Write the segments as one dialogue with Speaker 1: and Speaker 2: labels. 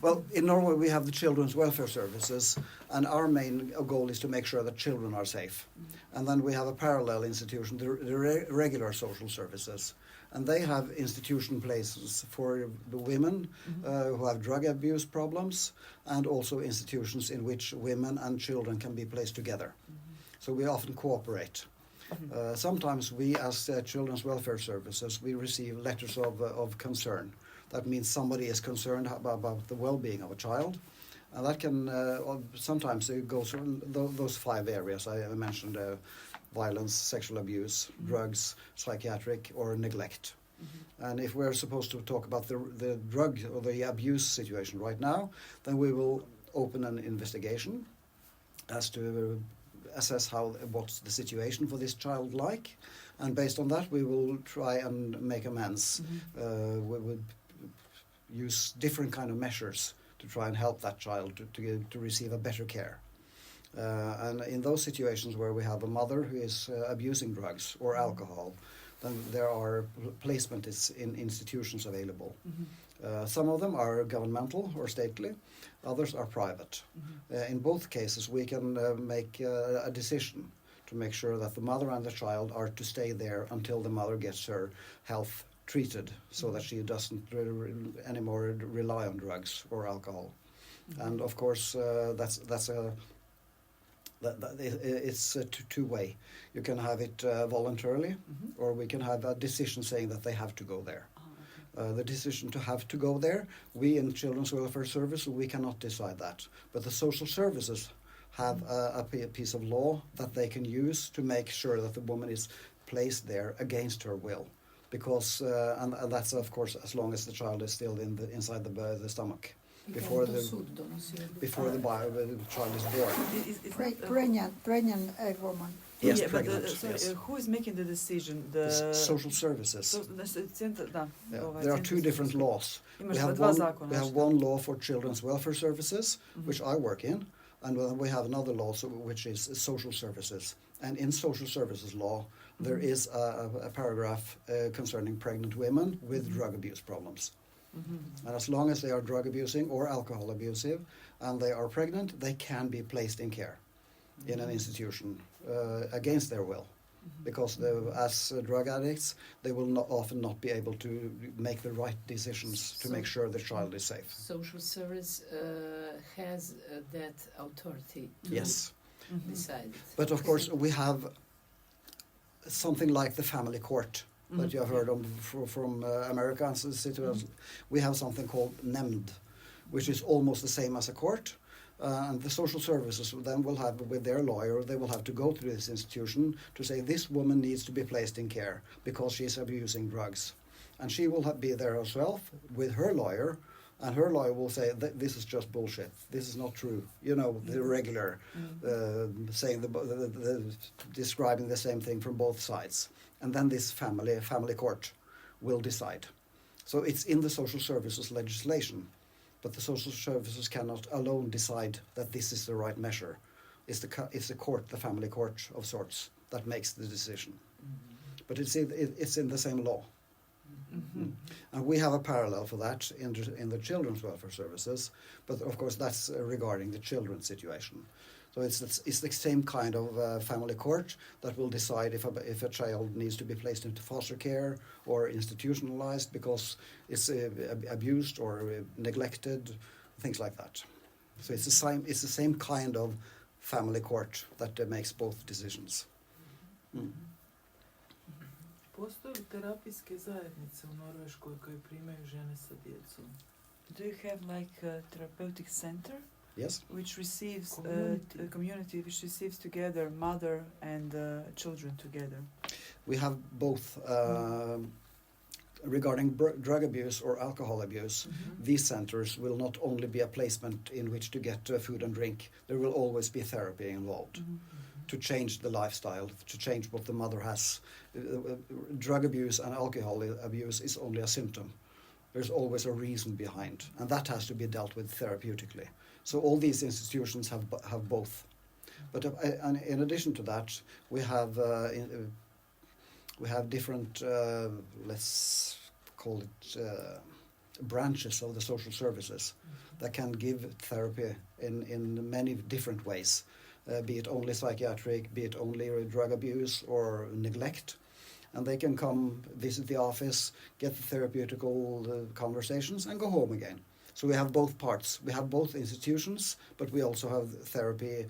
Speaker 1: Well, in Norway we have the children's welfare services, and our main goal is to make sure that children are safe. And then we have a parallel institution, the regular social services, and they have institution places for the women who have drug abuse problems, and also institutions in which women and children can be placed together. So we often cooperate. Sometimes we, as Children's Welfare Services, we receive letters of concern. That means somebody is concerned about the well-being of a child. And that can sometimes it goes through those 5 areas I mentioned, violence, sexual abuse, drugs, psychiatric, or neglect. And if we're supposed to talk about the drug or the abuse situation right now, then we will open an investigation as to assess what's the situation for this child like, and based on that we will try and make amends. We would use different kind of measures to try and help that child to receive a better care. And in those situations where we have a mother who is abusing drugs or alcohol, then there are placements in institutions available. Some of them are governmental or stately, others are private. In both cases we can make a decision to make sure that the mother and the child are to stay there until the mother gets her health treated, so that she doesn't anymore rely on drugs or alcohol. And of course it's a two-way. You can have it voluntarily, or we can have a decision saying that they have to go there. The decision to have to go there, we in Children's Welfare Service, we cannot decide that. But the social services have a piece of law that they can use to make sure that the woman is placed there against her will. Because, and that's of course as long as the child is still inside the stomach. Before the child is born.
Speaker 2: Pregnant woman.
Speaker 1: Yes,
Speaker 3: Yeah,
Speaker 1: pregnant.
Speaker 3: but who is making the decision?
Speaker 1: The social services. There are 2 different laws. We have one law for Children's Welfare Services, which I work in, and then we have another law which is social services. And in social services law, there is a paragraph concerning pregnant women with drug abuse problems. And as long as they are drug abusing or alcohol abusive and they are pregnant, they can be placed in care in an institution against their will. Because as drug addicts, they will often not be able to make the right decisions to make sure the child is safe.
Speaker 4: Social service has that authority to decide.
Speaker 1: But of course, we have something like the family court that you have heard of from America. We have something called nemnd, which is almost the same as a court. And the social services then will have, with their lawyer, they will have to go to this institution to say this woman needs to be placed in care because she is abusing drugs. And she will be there herself with her lawyer, and her lawyer will say this is just bullshit. This is not true. You know, the regular saying describing the same thing from both sides. And then this family court will decide. So it's in the social services legislation, but the social services cannot alone decide that this is the right measure. It's the court, the family court of sorts, that makes the decision. But it's in the same law. And we have a parallel for that in the Children's Welfare Services, but of course that's regarding the children's situation. So it's the same kind of family court that will decide if a child needs to be placed into foster care or institutionalized because it's abused or neglected, things like that. So it's the same kind of family court that makes both decisions.
Speaker 5: Postoje li terapijske zajednice u Norveškoj koje primaju žene sa djecom?
Speaker 3: Do you have like a therapeutic center?
Speaker 1: Yes.
Speaker 3: Which receives a community which receives together mother and children together.
Speaker 1: We have both. Regarding drug abuse or alcohol abuse, these centers will not only be a placement in which to get food and drink. There will always be therapy involved to change the lifestyle, to change what the mother has. Drug abuse and alcohol abuse is only a symptom. There's always a reason behind, and that has to be dealt with therapeutically. So all these institutions have both. But and in addition to that, we have different, let's call it branches of the social services that can give therapy in many different ways, be it only psychiatric, be it only drug abuse or neglect. And they can come visit the office, get the therapeutical conversations, and go home again. So we have both parts. We have both institutions, but we also have therapy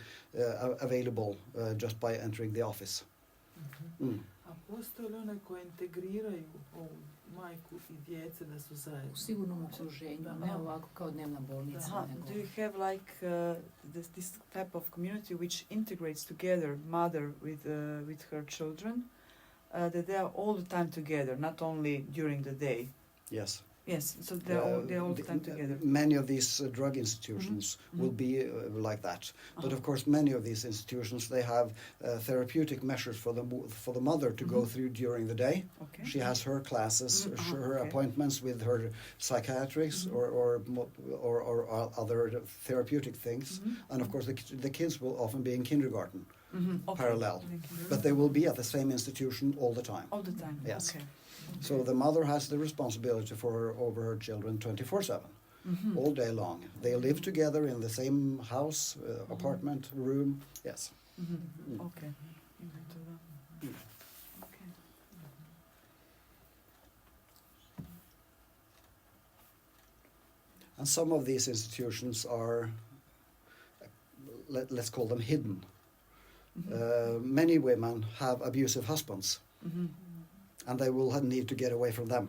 Speaker 1: available just by entering the office.
Speaker 5: A postoje li one koje integriraju ovu majku i djece da su zajedno?
Speaker 4: U sigurnom okruženju, ne ovako kao dnevna bolnica. Nego.
Speaker 3: Do you have like this type of community which integrates together mother with her children, that they are all the time together, not only during the day?
Speaker 1: Yes.
Speaker 3: Yes, so they're all the time together.
Speaker 1: Many of these drug institutions will be like that. But of course, many of these institutions, they have therapeutic measures for the mother to go through during the day.
Speaker 3: Okay.
Speaker 1: She has her classes, her appointments with her psychiatrists or other therapeutic things. And of course, the kids will often be in kindergarten, parallel. But they will be at the same institution all the time.
Speaker 3: All the time,
Speaker 1: yes.
Speaker 3: Okay.
Speaker 1: So the mother has the responsibility over her children 24/7, all day long. They live together in the same house, apartment, room. Yes.
Speaker 3: Okay.
Speaker 1: And some of these institutions are, let's call them hidden. Many women have abusive husbands. And they will need to get away from them.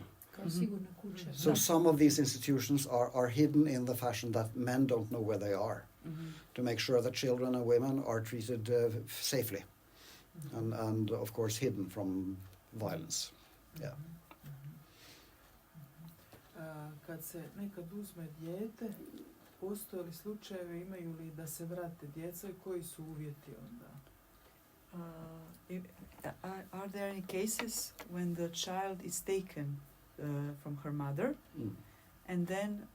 Speaker 1: So some of these institutions are hidden in the fashion that men don't know where they are, to make sure that children and women are treated safely, and of course hidden from violence. Yeah.
Speaker 5: Kad se nekad uzme dijete, postoje li slučajevi, imaju li da se vrate djeca i koji su uvjeti onda?
Speaker 3: Are there any cases when the child is taken from her mother, and then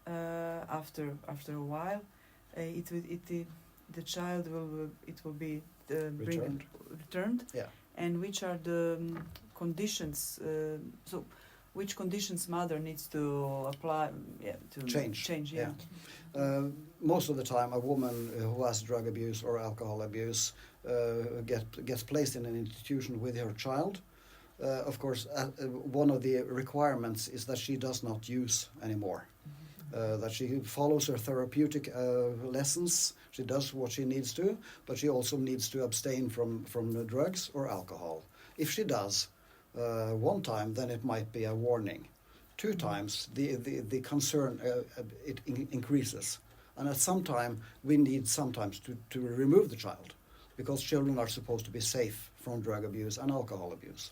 Speaker 3: after a while, the child will be returned?
Speaker 1: Yeah.
Speaker 3: And which are the conditions? So, which conditions mother needs to apply to change? Yeah.
Speaker 1: Most of the time, a woman who has drug abuse or alcohol abuse gets placed in an institution with her child. Of course, one of the requirements is that she does not use anymore. That she follows her therapeutic lessons. She does what she needs to, but she also needs to abstain from the drugs or alcohol. If she does one time, then it might be a warning. 2 times, the concern increases. And at some time, we need sometimes to remove the child, because children are supposed to be safe from drug abuse and alcohol abuse.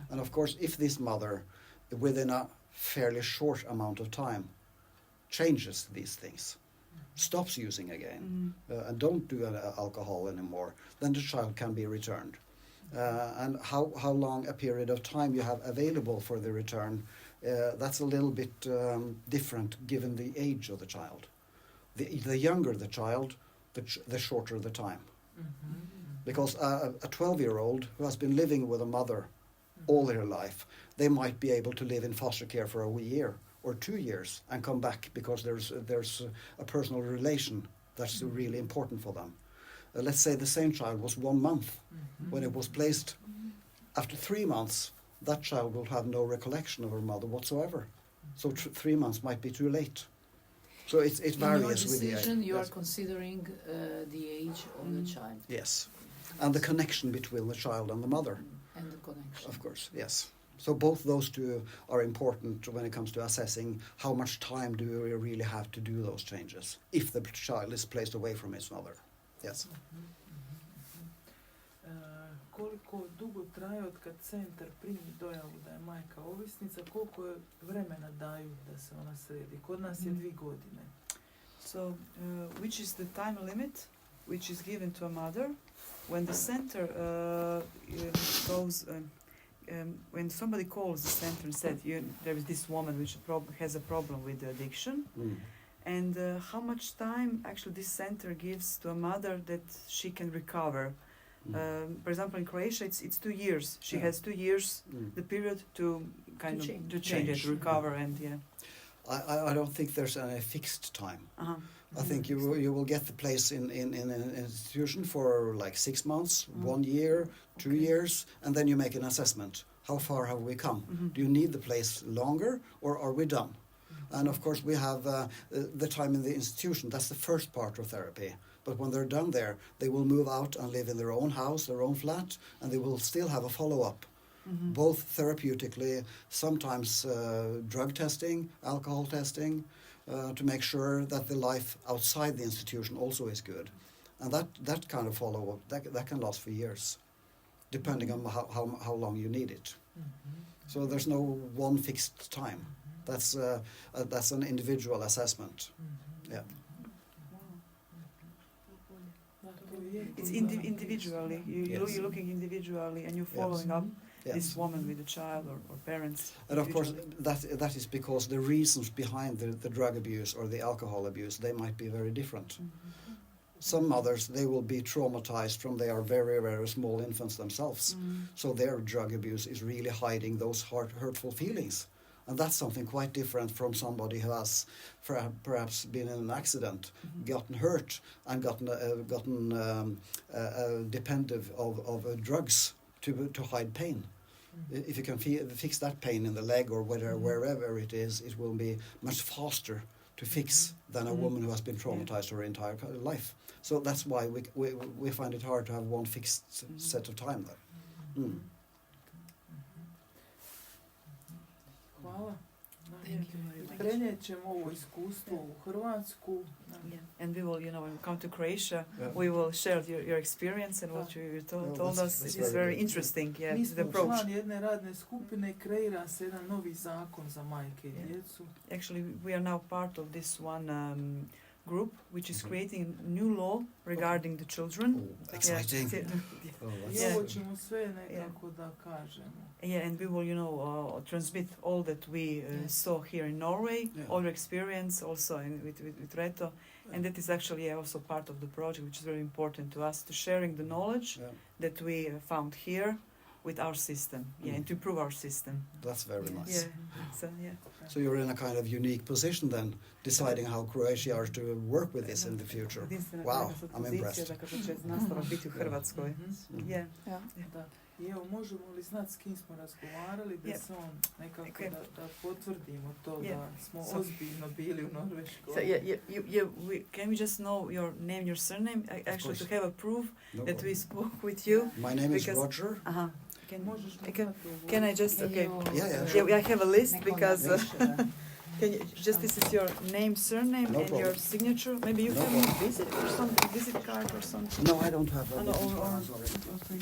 Speaker 1: And of course, if this mother, within a fairly short amount of time, changes these things, stops using again, and don't do alcohol anymore, then the child can be returned. And how long a period of time you have available for the return, that's a little bit different given the age of the child. The younger the child, the shorter the time. Because a 12-year-old who has been living with a mother all their life, they might be able to live in foster care for a year or 2 years and come back because there's a personal relation that's really important for them. Let's say the same child was 1 month when it was placed. After 3 months, that child will have no recollection of her mother whatsoever. So 3 months might be too late. So it varies with the age.
Speaker 4: In your decision, you are considering the age of the child.
Speaker 1: Yes, and the connection between the child and the mother.
Speaker 4: And the connection.
Speaker 1: Of course, yes. So both those two are important when it comes to assessing how much time do we really have to do those changes if the child is placed away from its mother. Yes.
Speaker 5: Koliko dugo traje od kad centar primi dojavu da je majka ovisnica, koliko je vremena daju da se ona sredi? Kod nas je 2 godine.
Speaker 3: So, which is the time limit which is given to a mother when the center goes, when somebody calls the center and said, there is this woman which has a problem with addiction, and how much time actually this center gives to a mother that she can recover. For example, in Croatia, it's 2 years. She has 2 years, the period to change it, to recover, and
Speaker 1: I don't think there's any fixed time.
Speaker 3: Uh-huh.
Speaker 1: I think you will get the place in an institution for like 6 months, 1 year, 2
Speaker 3: Okay.
Speaker 1: years, and then you make an assessment. How far have we come? Do you need the place longer, or are we done? And of course, we have the time in the institution. That's the first part of therapy. But when they're done there, they will move out and live in their own house, their own flat, and they will still have a follow-up, both therapeutically, sometimes drug testing, alcohol testing, to make sure that the life outside the institution also is good. And that kind of follow-up, that can last for years, depending on how long you need it. So there's no one fixed time. That's an individual assessment. Yeah.
Speaker 3: It's individually.
Speaker 1: Yes.
Speaker 3: You're looking individually, and you're following up
Speaker 1: Yes.
Speaker 3: this woman with a child or parents.
Speaker 1: And of course,
Speaker 3: individually.
Speaker 1: that is because the reasons behind the drug abuse or the alcohol abuse, they might be very different. Some mothers, they will be traumatized from they are very, very small infants themselves. So their drug abuse is really hiding those hurtful feelings. And that's something quite different from somebody who has perhaps been in an accident, gotten hurt, and gotten dependent of drugs to hide pain. If you can fix that pain in the leg or wherever it is, it will be much faster to fix than a woman who has been traumatized her entire life. So that's why we find it hard to have one fixed set of time there.
Speaker 5: Hvala.
Speaker 4: Thank you very much.
Speaker 5: Prenijet ćemo ovo iskustvo u Hrvatsku.
Speaker 3: And we will, when we come to Croatia, we will share your experience and what you told us.
Speaker 1: that's
Speaker 3: It is
Speaker 1: very
Speaker 3: very
Speaker 1: good.
Speaker 3: interesting,
Speaker 5: Mi
Speaker 3: the
Speaker 5: smo
Speaker 3: approach.
Speaker 5: član jedne radne skupine, kreira se jedan novi zakon za majke i djecu.
Speaker 3: Actually, we are now part of this one group, which is creating new law regarding the children.
Speaker 1: Oh, exciting.
Speaker 3: Yeah.
Speaker 1: Oh,
Speaker 5: I
Speaker 1: that's-
Speaker 5: ovo ćemo sve nekako da kažemo.
Speaker 3: Yeah, and we will, transmit all that we saw here in Norway,
Speaker 1: Yeah.
Speaker 3: all your experience also with Reto, and that is actually also part of the project, which is very important to us, to sharing the knowledge
Speaker 1: Yeah,
Speaker 3: that we found here with our system, and to improve our system.
Speaker 1: that's very nice.
Speaker 3: Yeah, so yeah.
Speaker 1: So you're in a kind of unique position then, deciding how Croatia are to work with this in the future. Wow, I'm impressed.
Speaker 3: Da kako će nastavak biti u Hrvatskoj. Yeah.
Speaker 2: Ja.
Speaker 5: Da. I evo, možemo li znati s kim smo razgovarali, da se on nekako
Speaker 3: Okay.
Speaker 5: da potvrdimo to
Speaker 3: Yeah.
Speaker 5: da smo
Speaker 3: So-
Speaker 5: ozbiljno bili u Norveškoj.
Speaker 3: So can we just know your name, your surname, actually
Speaker 1: course.
Speaker 3: to have a proof
Speaker 1: No
Speaker 3: that we
Speaker 1: problem.
Speaker 3: spoke with you?
Speaker 1: My name is
Speaker 3: because-
Speaker 1: Roger.
Speaker 3: Uh-huh.
Speaker 5: Možeš mi
Speaker 3: Can-
Speaker 5: dati ovo?
Speaker 3: Can I just,
Speaker 4: Can
Speaker 3: okay.
Speaker 4: you-
Speaker 1: Yeah,
Speaker 3: Yeah, I have a list
Speaker 4: Neko
Speaker 3: because
Speaker 4: napiše da-
Speaker 3: can you just this is your name, surname,
Speaker 1: No
Speaker 3: and your
Speaker 1: problem.
Speaker 3: signature. Maybe you
Speaker 1: No
Speaker 3: have
Speaker 1: problem.
Speaker 3: a visit or something, visit card or something.
Speaker 1: No, I don't have a
Speaker 3: Oh, no,
Speaker 1: business
Speaker 3: or-
Speaker 1: card, sorry.